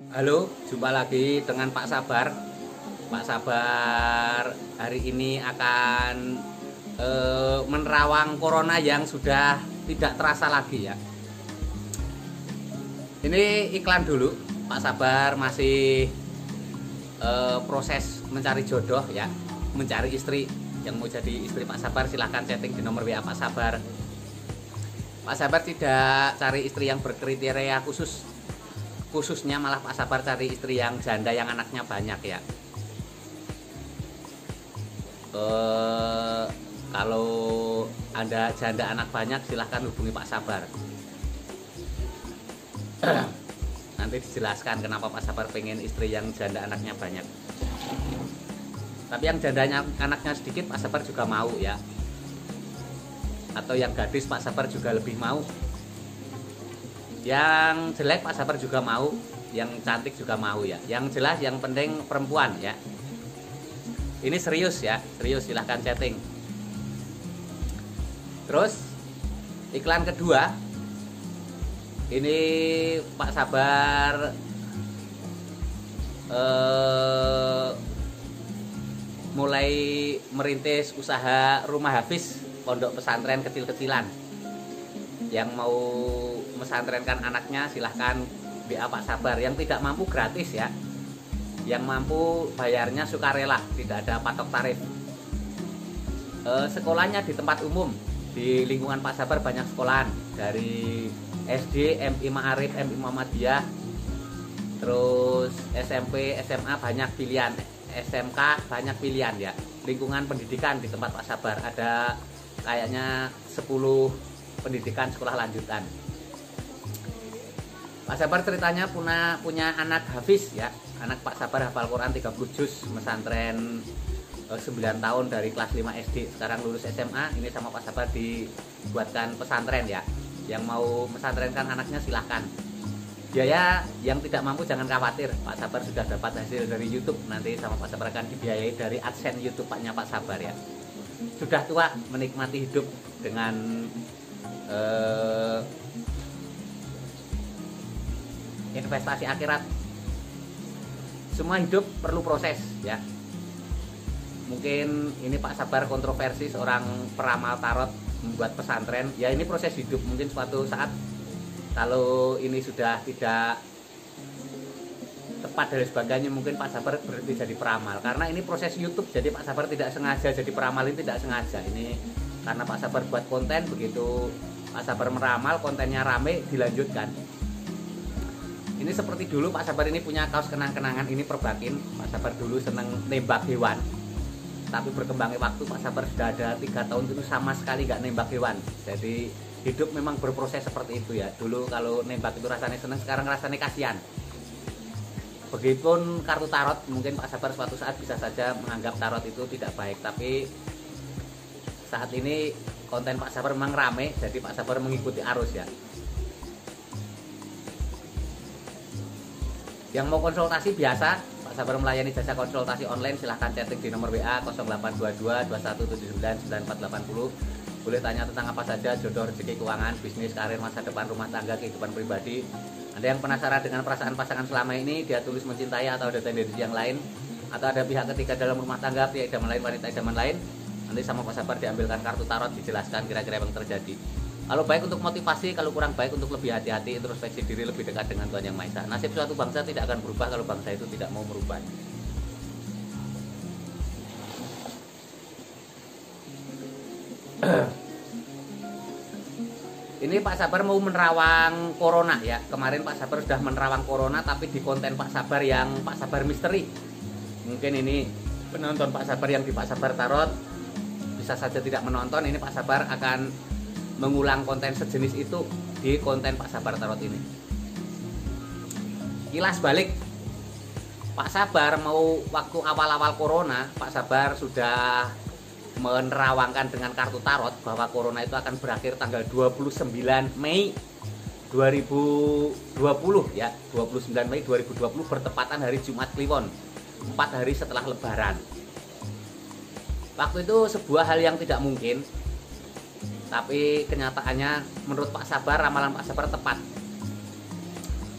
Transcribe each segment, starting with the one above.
Halo, jumpa lagi dengan Pak Sabar. Pak Sabar hari ini akan menerawang corona yang sudah tidak terasa lagi ya. Ini iklan dulu. Pak Sabar masih proses mencari jodoh ya, mencari istri. Yang mau jadi istri Pak Sabar silahkan chatting di nomor WA Pak Sabar. Pak Sabar tidak cari istri yang berkriteria khususnya malah Pak Sabar cari istri yang janda yang anaknya banyak ya. Kalau Anda janda anak banyak silahkan hubungi Pak Sabar. Nanti dijelaskan kenapa Pak Sabar pengen istri yang janda anaknya banyak. Tapi yang jandanya anaknya sedikit Pak Sabar juga mau ya. Atau yang gadis Pak Sabar juga lebih mau. Yang jelek Pak Sabar juga mau, yang cantik juga mau ya. Yang jelas yang penting perempuan ya. Ini serius ya, serius silahkan chatting. Terus iklan kedua, ini Pak Sabar mulai merintis usaha rumah hafiz pondok pesantren kecil-kecilan. Yang mau mesantrenkan anaknya silahkan WA Pak Sabar. Yang tidak mampu gratis ya, yang mampu bayarnya sukarela, tidak ada patok tarif. Sekolahnya di tempat umum, di lingkungan Pak Sabar banyak sekolahan, dari SD, MI Ma'arif, MI Muhammadiyah, terus SMP, SMA banyak pilihan, SMK banyak pilihan ya. Lingkungan pendidikan di tempat Pak Sabar ada kayaknya 10 pendidikan sekolah lanjutan. Pak Sabar ceritanya punya anak hafiz ya. Anak Pak Sabar hafal Quran 30 juz, mesantren 9 tahun dari kelas 5 SD, sekarang lulus SMA. Ini sama Pak Sabar dibuatkan pesantren ya. Yang mau mesantrenkan anaknya silahkan. Biaya yang tidak mampu jangan khawatir, Pak Sabar sudah dapat hasil dari YouTube. Nanti sama Pak Sabar akan dibiayai dari AdSense YouTube-nya Pak Sabar ya. Sudah tua menikmati hidup dengan investasi akhirat. Semua hidup perlu proses ya. Mungkin ini Pak Sabar kontroversi, seorang peramal tarot membuat pesantren ya. Ini proses hidup, mungkin suatu saat kalau ini sudah tidak tepat dan sebagainya, mungkin Pak Sabar berhenti jadi peramal. Karena ini proses YouTube, jadi Pak Sabar tidak sengaja jadi peramal, ini tidak sengaja. Ini karena Pak Sabar buat konten, begitu Pak Sabar meramal, kontennya rame, dilanjutkan. Ini seperti dulu Pak Sabar ini punya kaos kenang-kenangan, ini perbakin. Pak Sabar dulu seneng nembak hewan, tapi berkembangnya waktu Pak Sabar sudah ada 3 tahun itu sama sekali gak nembak hewan. Jadi hidup memang berproses seperti itu ya. Dulu kalau nembak itu rasanya seneng, sekarang rasanya kasihan. Begitupun kartu tarot, mungkin Pak Sabar suatu saat bisa saja menganggap tarot itu tidak baik, tapi saat ini konten Pak Sabar memang rame, jadi Pak Sabar mengikuti arus ya. Yang mau konsultasi biasa, Pak Sabar melayani jasa konsultasi online, silahkan chatting di nomor WA 0822 2179 9480. Boleh tanya tentang apa saja, jodoh, rezeki, keuangan, bisnis, karir, masa depan, rumah tangga, kehidupan pribadi. Ada yang penasaran dengan perasaan pasangan selama ini, dia tulis mencintai atau ada tendensi yang lain, atau ada pihak ketiga dalam rumah tangga, pihak idaman lain, wanita idaman lain, nanti sama Pak Sabar diambilkan kartu tarot, dijelaskan kira-kira yang terjadi. Kalau baik untuk motivasi, kalau kurang baik untuk lebih hati-hati, introspeksi diri, lebih dekat dengan Tuhan Yang Maha Esa. Nasib suatu bangsa tidak akan berubah kalau bangsa itu tidak mau merubah. Ini Pak Sabar mau menerawang corona ya. Kemarin Pak Sabar sudah menerawang corona, tapi di konten Pak Sabar yang Pak Sabar misteri. Mungkin ini penonton Pak Sabar yang di Pak Sabar Tarot bisa saja tidak menonton. Ini Pak Sabar akan mengulang konten sejenis itu di konten Pak Sabar Tarot ini. Kilas balik, Pak Sabar mau waktu awal-awal corona, Pak Sabar sudah menerawangkan dengan kartu tarot bahwa corona itu akan berakhir tanggal 29 Mei 2020 ya. 29 Mei 2020 bertepatan hari Jumat Kliwon, 4 hari setelah Lebaran. Waktu itu sebuah hal yang tidak mungkin, tapi kenyataannya menurut Pak Sabar, ramalan Pak Sabar tepat.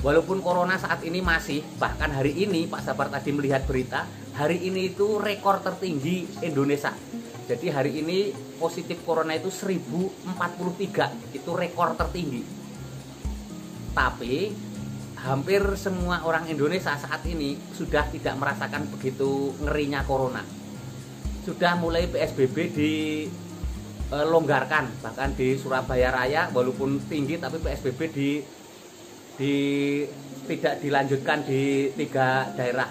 walaupun corona saat ini masih, bahkan hari ini Pak Sabar tadi melihat berita, hari ini itu rekor tertinggi Indonesia. Jadi hari ini positif corona itu 1043, itu rekor tertinggi. Tapi hampir semua orang Indonesia saat ini sudah tidak merasakan begitu ngerinya corona. Sudah mulai PSBB dilonggarkan, bahkan di Surabaya Raya walaupun tinggi tapi PSBB tidak dilanjutkan di 3 daerah.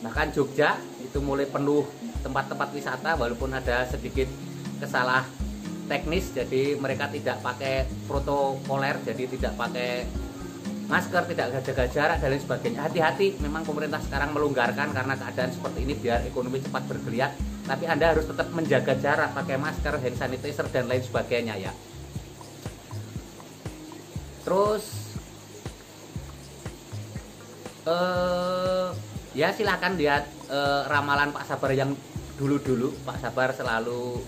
Bahkan Jogja itu mulai penuh tempat-tempat wisata walaupun ada sedikit kesalah teknis, jadi mereka tidak pakai protokoler, jadi tidak pakai masker, tidak jaga jarak dan lain sebagainya. Hati-hati, memang pemerintah sekarang melonggarkan karena keadaan seperti ini biar ekonomi cepat bergeliat, tapi Anda harus tetap menjaga jarak, pakai masker, hand sanitizer dan lain sebagainya ya. Terus ya silakan lihat ramalan Pak Sabar yang dulu-dulu. Pak Sabar selalu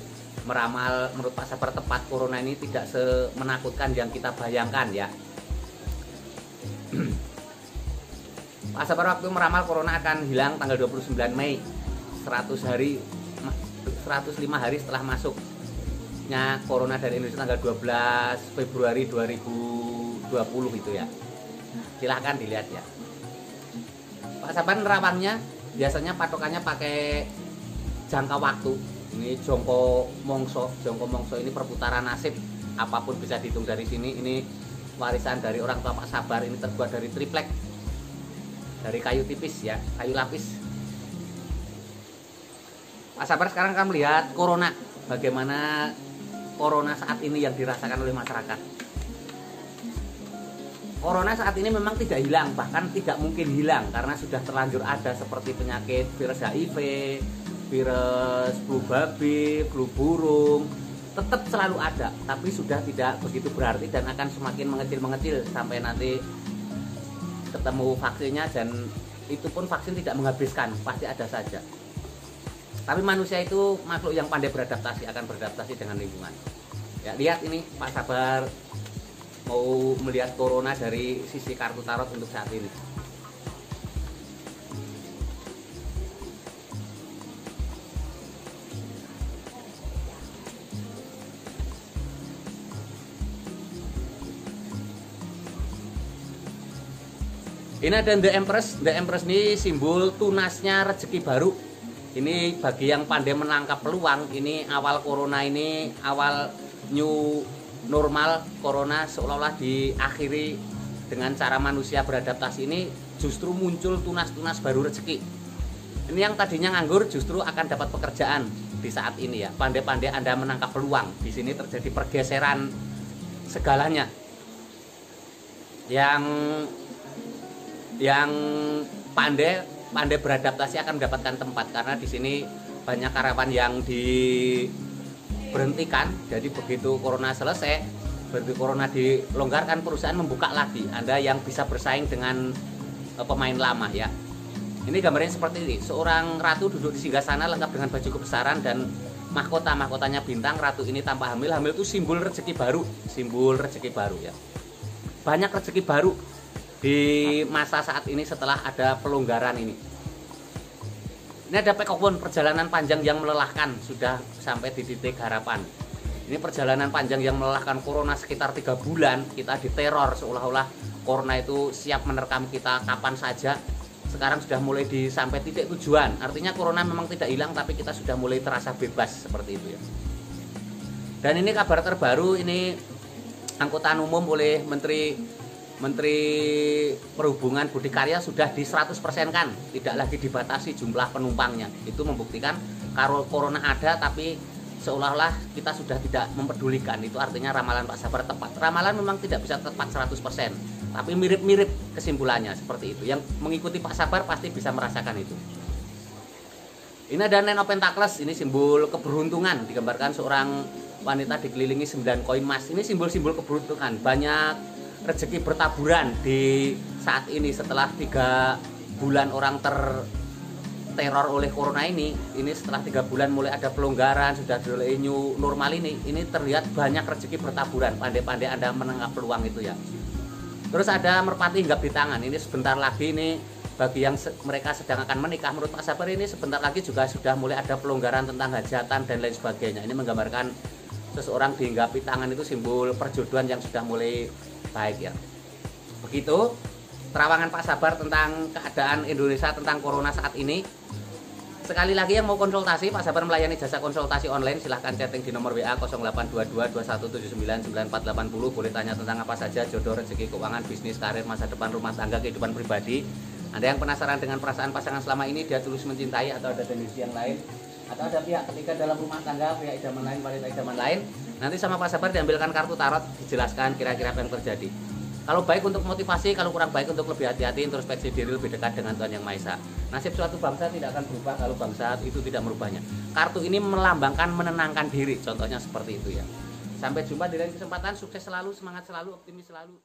meramal, menurut Pak Sabar tepat, corona ini tidak semenakutkan yang kita bayangkan ya. Pak Sabar waktu meramal corona akan hilang tanggal 29 Mei, 105 hari setelah masuknya corona dari Indonesia tanggal 12 Februari 2020 itu ya. Silahkan dilihat ya. Pak Sabar nerawangnya biasanya patokannya pakai jangka waktu. Ini jongko mongso ini perputaran nasib, apapun bisa dihitung dari sini. Ini warisan dari orang tua Pak Sabar, ini terbuat dari triplek, dari kayu tipis ya, kayu lapis. Pak Sabar sekarang akan melihat corona, bagaimana corona saat ini yang dirasakan oleh masyarakat. Corona saat ini memang tidak hilang, bahkan tidak mungkin hilang karena sudah terlanjur ada seperti penyakit virus HIV, virus flu babi, flu burung, tetap selalu ada, tapi sudah tidak begitu berarti dan akan semakin mengecil sampai nanti ketemu vaksinnya, dan itu pun vaksin tidak menghabiskan, pasti ada saja. Tapi manusia itu makhluk yang pandai beradaptasi, akan beradaptasi dengan lingkungan. Ya, lihat ini Pak Sabar mau melihat corona dari sisi kartu tarot untuk saat ini. Ini ada The Empress. The Empress ini simbol tunasnya rezeki baru. Ini bagi yang pandai menangkap peluang. Ini awal corona ini, awal new normal corona seolah-olah diakhiri dengan cara manusia beradaptasi. Ini justru muncul tunas-tunas baru rezeki. Ini yang tadinya nganggur justru akan dapat pekerjaan di saat ini ya. Pandai-pandai Anda menangkap peluang. Di sini terjadi pergeseran segalanya. Yang pandai beradaptasi akan mendapatkan tempat, karena di sini banyak karyawan yang diberhentikan. Jadi begitu corona selesai, begitu corona dilonggarkan, perusahaan membuka lagi. Anda yang bisa bersaing dengan pemain lama ya. Ini gambarnya seperti ini. Seorang ratu duduk di singgasana lengkap dengan baju kebesaran dan mahkotanya bintang. Ratu ini tanpa hamil. Hamil itu simbol rezeki baru, ya. Banyak rezeki baru di masa saat ini setelah ada pelonggaran ini. Ini ada pekokon, perjalanan panjang yang melelahkan, sudah sampai di titik harapan. Ini perjalanan panjang yang melelahkan, corona sekitar 3 bulan, kita diteror seolah-olah corona itu siap menerkam kita kapan saja. Sekarang sudah mulai sampai titik tujuan. Artinya corona memang tidak hilang, tapi kita sudah mulai terasa bebas seperti itu ya. Dan ini kabar terbaru, ini angkutan umum oleh Menteri Perhubungan Budi Karya sudah di 100% kan, tidak lagi dibatasi jumlah penumpangnya. Itu membuktikan kalau corona ada tapi seolah-olah kita sudah tidak mempedulikan. Itu artinya ramalan Pak Sabar tepat. Ramalan memang tidak bisa tepat 100%, tapi mirip-mirip kesimpulannya seperti itu. Yang mengikuti Pak Sabar pasti bisa merasakan itu. Ini ada Nine of Pentacles, ini simbol keberuntungan, digambarkan seorang wanita dikelilingi 9 koin emas. Ini simbol-simbol keberuntungan. Banyak rezeki bertaburan di saat ini setelah 3 bulan orang teror oleh corona ini setelah 3 bulan mulai ada pelonggaran, sudah mulai new normal ini terlihat banyak rezeki bertaburan. Pandai-pandai Anda menangkap peluang itu ya. Terus ada merpati hinggap di tangan. Ini sebentar lagi ini bagi yang mereka sedang akan menikah, menurut Pak Sabar ini sebentar lagi juga sudah mulai ada pelonggaran tentang hajatan dan lain sebagainya. Ini menggambarkan seseorang dihinggapi tangan itu simbol perjodohan yang sudah mulai baik ya. Begitu terawangan Pak Sabar tentang keadaan Indonesia tentang corona saat ini. Sekali lagi yang mau konsultasi, Pak Sabar melayani jasa konsultasi online, silahkan chatting di nomor WA 082221799480. Boleh tanya tentang apa saja, jodoh, rezeki, keuangan, bisnis, karir, masa depan, rumah tangga, kehidupan pribadi. Ada yang penasaran dengan perasaan pasangan selama ini, dia tulus mencintai atau ada tendensi yang lain, atau ada pihak ketiga dalam rumah tangga, pihak idaman lain, wanita idaman lain. Nanti sama Pak Sabar diambilkan kartu tarot, dijelaskan kira-kira apa yang terjadi. Kalau baik untuk motivasi, kalau kurang baik untuk lebih hati-hati, introspeksi diri, lebih dekat dengan Tuhan Yang Maha Esa. Nasib suatu bangsa tidak akan berubah kalau bangsa itu tidak merubahnya. Kartu ini melambangkan menenangkan diri, contohnya seperti itu ya. Sampai jumpa di lain kesempatan, sukses selalu, semangat selalu, optimis selalu.